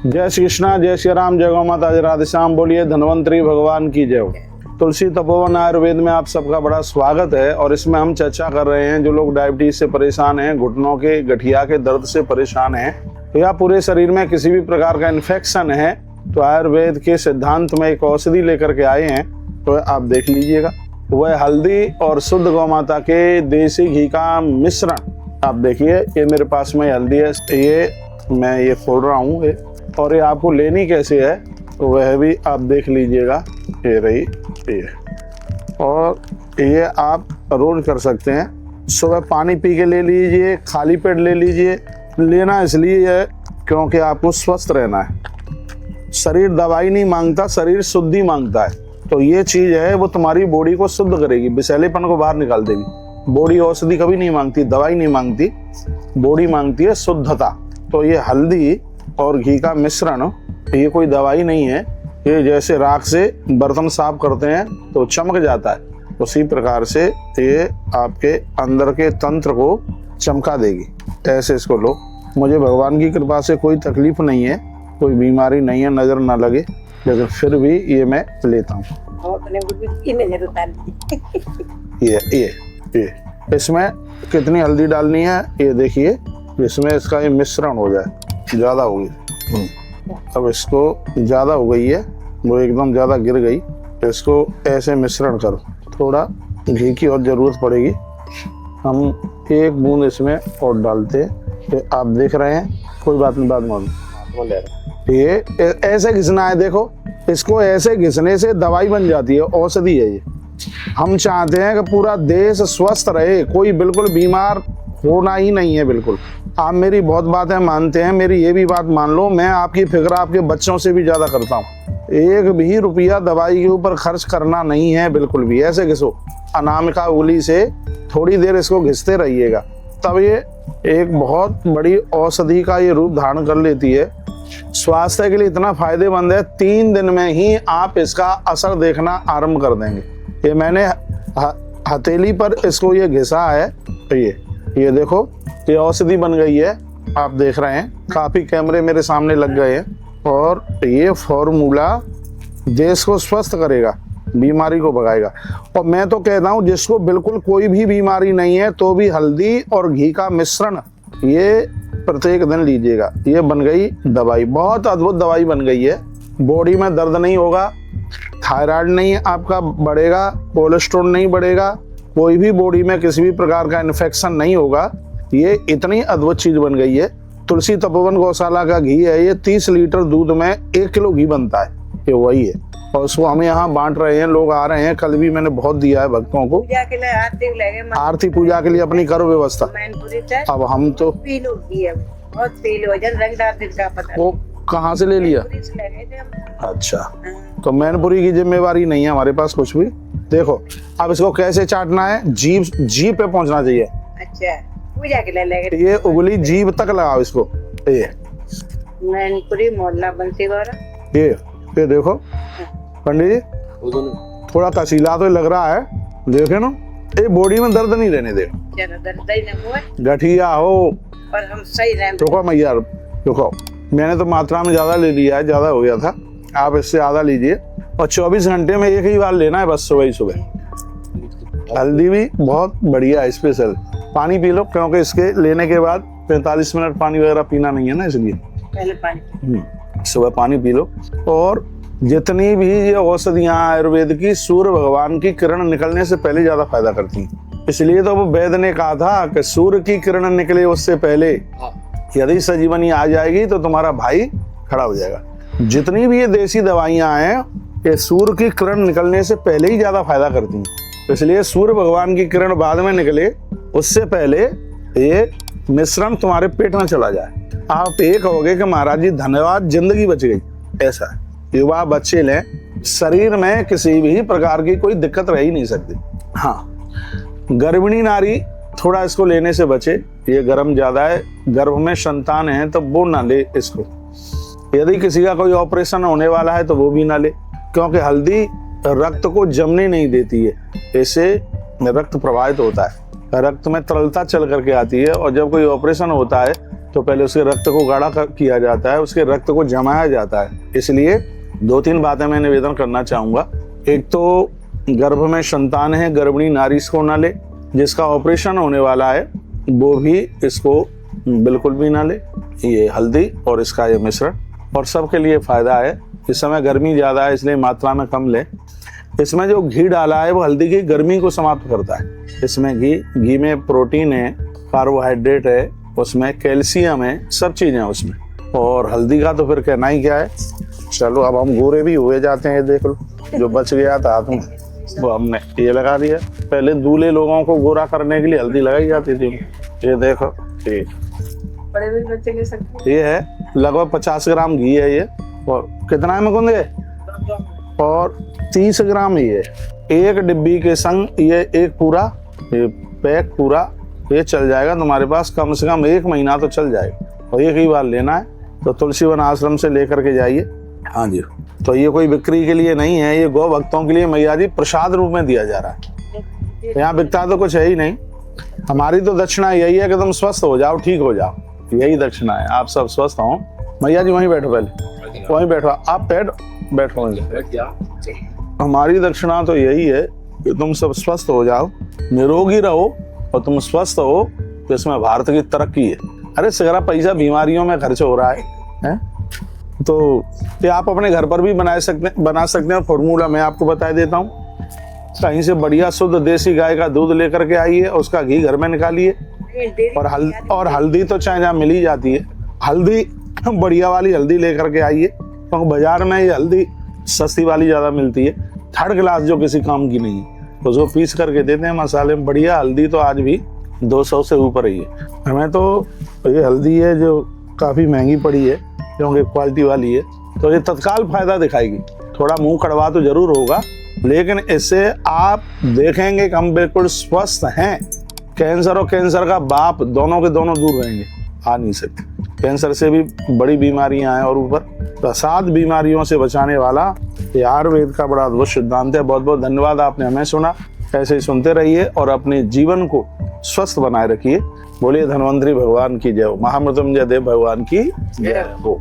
जय श्री कृष्णा, जय श्री राम, जय गौ माता, जय राधे श्याम। बोलिए धन्वंतरी भगवान की जय हो। तुलसी तपोवन आयुर्वेद में आप सबका बड़ा स्वागत है। और इसमें हम चर्चा कर रहे हैं जो लोग डायबिटीज से परेशान हैं, घुटनों के गठिया के दर्द से परेशान हैं, या पूरे शरीर में किसी भी प्रकार का इन्फेक्शन है, तो आयुर्वेद के सिद्धांत में एक औषधि लेकर के आए हैं। तो आप देख लीजिएगा, वह हल्दी और शुद्ध गौ माता के देसी घी का मिश्रण। आप देखिए, ये मेरे पास में हल्दी है, ये मैं ये खोल रहा हूँ और ये आपको लेनी कैसे है तो वह भी आप देख लीजिएगा। ये रही ये, और ये आप रोज कर सकते हैं। सुबह पानी पी के ले लीजिए, खाली पेट ले लीजिए। लेना इसलिए है क्योंकि आपको स्वस्थ रहना है। शरीर दवाई नहीं मांगता, शरीर शुद्धि मांगता है। तो ये चीज़ है, वो तुम्हारी बॉडी को शुद्ध करेगी, विषैलेपन को बाहर निकाल देगी। बॉडी औषधि कभी नहीं मांगती, दवाई नहीं मांगती, बॉडी मांगती है शुद्धता। तो ये हल्दी और घी का मिश्रण, ये कोई दवाई नहीं है। ये जैसे राख से बर्तन साफ करते हैं तो चमक जाता है, उसी प्रकार से ये आपके अंदर के तंत्र को चमका देगी। ऐसे इसको लो। मुझे भगवान की कृपा से कोई तकलीफ नहीं है, कोई बीमारी नहीं है, नजर ना लगे, लेकिन फिर भी ये मैं लेता हूँ। ये इसमें कितनी हल्दी डालनी है ये देखिए। इसमें इसका ये मिश्रण हो जाए, ज़्यादा हो गई। अब इसको ज़्यादा हो गई है, वो एकदम ज़्यादा गिर गई। इसको ऐसे मिश्रण करो। थोड़ा घी की और ज़रूरत पड़ेगी। हम एक बूंद इसमें और डालते हैं। आप देख रहे हैं, कोई बात नहीं, बात मालूम। ये ऐसे घिसना है, देखो इसको ऐसे घिसने से दवाई बन जाती है, औषधि है ये। हम चाहते हैं कि पूरा देश स्वस्थ रहे, कोई बिल्कुल बीमार होना ही नहीं है बिल्कुल। आप मेरी बहुत बातें मानते हैं, मेरी ये भी बात मान लो, मैं आपकी फिक्र आपके बच्चों से भी ज़्यादा करता हूँ। एक भी रुपया दवाई के ऊपर खर्च करना नहीं है बिल्कुल भी। ऐसे घिसो, अनामिका उंगली से थोड़ी देर इसको घिसते रहिएगा, तब ये एक बहुत बड़ी औषधि का ये रूप धारण कर लेती है। स्वास्थ्य के लिए इतना फायदेमंद है, 3 दिन में ही आप इसका असर देखना आरंभ कर देंगे। ये मैंने हथेली पर इसको ये घिसा है, तो ये देखो, ये औषधि बन गई है। आप देख रहे हैं, काफी कैमरे मेरे सामने लग गए हैं। और ये फॉर्मूला देश को स्वस्थ करेगा, बीमारी को भगाएगा। और मैं तो कहता हूँ, जिसको बिल्कुल कोई भी बीमारी नहीं है तो भी हल्दी और घी का मिश्रण ये प्रत्येक दिन लीजिएगा। ये बन गई दवाई, बहुत अद्भुत दवाई बन गई है। बॉडी में दर्द नहीं होगा, थायराइड नहीं आपका बढ़ेगा, कोलेस्ट्रॉल नहीं बढ़ेगा, कोई भी बॉडी में किसी भी प्रकार का इन्फेक्शन नहीं होगा। ये इतनी अद्भुत चीज बन गई है। तुलसी तपोवन गौशाला का घी है, ये 30 लीटर दूध में 1 किलो घी बनता है, ये वही है। और उसको हम यहाँ बांट रहे हैं, लोग आ रहे हैं। कल भी मैंने बहुत दिया है भक्तों को। आरती पूजा के लिए अपनी करो व्यवस्था। अब हम तो वो कहाँ से ले लिया? अच्छा, तो मैनपुरी की जिम्मेवारी नहीं है हमारे पास कुछ भी। देखो अब इसको कैसे चाटना है, जीभ पे पहुंचना चाहिए। अच्छा, पूजा के लिए लेंगे। ये उंगली जीभ तक लगाओ इसको। ये मैनपुरी मोहल्ला बंसीवाड़ा। ये देखो पंडित जी, थोड़ा कसीला तो लग रहा है, देखे ना। ये बॉडी में दर्द नहीं रहने दे, गठिया हो और हम सही रहे। रुको मैया, रुको, मैंने तो मात्रा में ज्यादा ले लिया है, ज्यादा हो गया था। आप इससे आधा लीजिए और 24 घंटे में एक ही बार लेना है, बस सुबह ही सुबह। हल्दी भी बहुत बढ़िया है, स्पेशल। पानी पी लो, क्योंकि इसके लेने के बाद 45 मिनट पानी वगैरह पीना नहीं है ना, इसलिए पहले पानी, सुबह पानी पी लो। और जितनी भी ये औषधियां आयुर्वेद की, सूर्य भगवान की किरण निकलने से पहले ज्यादा फायदा करती हैं। इसलिए तो वो वैद्य ने कहा था कि सूर्य की किरण निकले उससे पहले यदि संजीवनी आ जाएगी तो तुम्हारा भाई खड़ा हो जाएगा। जितनी भी ये देसी दवाइयां हैं, ये सूर्य की किरण निकलने से पहले ही ज्यादा फायदा करती हैं। इसलिए सूर्य भगवान की किरण बाद में निकले, उससे पहले ये मिश्रण तुम्हारे पेट में चला जाए। आप ये कहोगे कि महाराज जी धन्यवाद, जिंदगी बच गई। ऐसा है, युवा बच्चे लें, शरीर में किसी भी प्रकार की कोई दिक्कत रह ही नहीं सकती। हाँ, गर्भिणी नारी थोड़ा इसको लेने से बचे, ये गर्म ज्यादा है। गर्भ में संतान है तो वो ना ले इसको। यदि किसी का कोई ऑपरेशन होने वाला है तो वो भी ना ले, क्योंकि हल्दी रक्त को जमने नहीं देती है, इससे रक्त प्रवाहित होता है, रक्त में तरलता चल करके आती है। और जब कोई ऑपरेशन होता है तो पहले उसके रक्त को गाढ़ा किया जाता है, उसके रक्त को जमाया जाता है। इसलिए 2-3 बातें मैं निवेदन करना चाहूँगा। एक तो गर्भ में संतान है, गर्भिणी नारी इसको ना ले। जिसका ऑपरेशन होने वाला है वो भी इसको बिल्कुल भी ना ले। ये हल्दी और इसका ये मिश्रण, और सबके लिए फ़ायदा है। इस समय गर्मी ज़्यादा है इसलिए मात्रा में कम लें। इसमें जो घी डाला है वो हल्दी की गर्मी को समाप्त करता है। इसमें घी में प्रोटीन है, कार्बोहाइड्रेट है, उसमें कैल्शियम है, सब चीज़ें हैं उसमें। और हल्दी का तो फिर कहना ही क्या है। चलो अब हम गोरे भी हुए जाते हैं। देख लो जो बच गया था हाथ में वो हमने ये लगा दिया। पहले दूल्हे लोगों को गोरा करने के लिए हल्दी लगाई जाती थी। ये देखो ये बड़े बच्चे के सकते ये है लगभग 50 ग्राम घी है ये। और कितना है मुकुंद? और 30 ग्राम ये एक डिब्बी के संग ये एक पूरा ये पैक पूरा ये चल जाएगा तुम्हारे पास, कम से कम 1 महीना तो चल जाएगा। और एक ही बार लेना है तो तुलसी वन आश्रम से लेकर के जाइए। हाँ जी, तो ये कोई बिक्री के लिए नहीं है, ये गौ भक्तों के लिए मैया जी प्रसाद रूप में दिया जा रहा है। यहाँ बिकता तो कुछ है ही नहीं। हमारी तो दक्षिणा यही है कि तुम स्वस्थ हो जाओ, ठीक हो जाओ, यही दक्षिणा है। आप सब स्वस्थ हो। मैया जी वहीं बैठो, पहले वहीं बैठो, आप बैठो। हमारी दक्षिणा तो यही है कि तुम सब स्वस्थ हो जाओ, निरोगी रहो, और तुम स्वस्थ हो तो इसमें भारत की तरक्की है। अरे सारा पैसा बीमारियों में खर्च हो रहा है? तो ये आप अपने घर पर भी बना सकते हैं। फॉर्मूला मैं आपको बता देता हूँ। कहीं से बढ़िया शुद्ध देसी गाय का दूध लेकर के आइए, उसका घी घर में निकालिए। और हल्दी तो चाहे जहाँ मिल ही जाती है, हल्दी बढ़िया वाली हल्दी लेकर के आइए, क्योंकि बाजार में ये हल्दी सस्ती वाली ज़्यादा मिलती है, 3rd क्लास जो किसी काम की नहीं है। तो जो पीस करके देते हैं मसाले में, बढ़िया हल्दी तो आज भी 200 से ऊपर ही है। हमें तो ये हल्दी है जो काफ़ी महंगी पड़ी है, क्योंकि क्वालिटी वाली है, तो ये तत्काल फायदा दिखाएगी। थोड़ा मुंह कड़वा तो जरूर होगा, लेकिन इससे आप देखेंगे कि हम बिल्कुल स्वस्थ हैं। कैंसर और कैंसर का बाप दोनों के दोनों दूर रहेंगे, आ नहीं सकते। कैंसर से भी बड़ी बीमारियां हैं, और ऊपर 7 बीमारियों से बचाने वाला ये आयुर्वेद का बड़ा अद्भुत सिद्धांत है। बहुत बहुत धन्यवाद, आपने हमें सुना। ऐसे ही सुनते रहिए और अपने जीवन को स्वस्थ बनाए रखिए। बोलिए धन्वंतरी भगवान की जय हो, महामृत्युंजय देव भगवान की जय हो।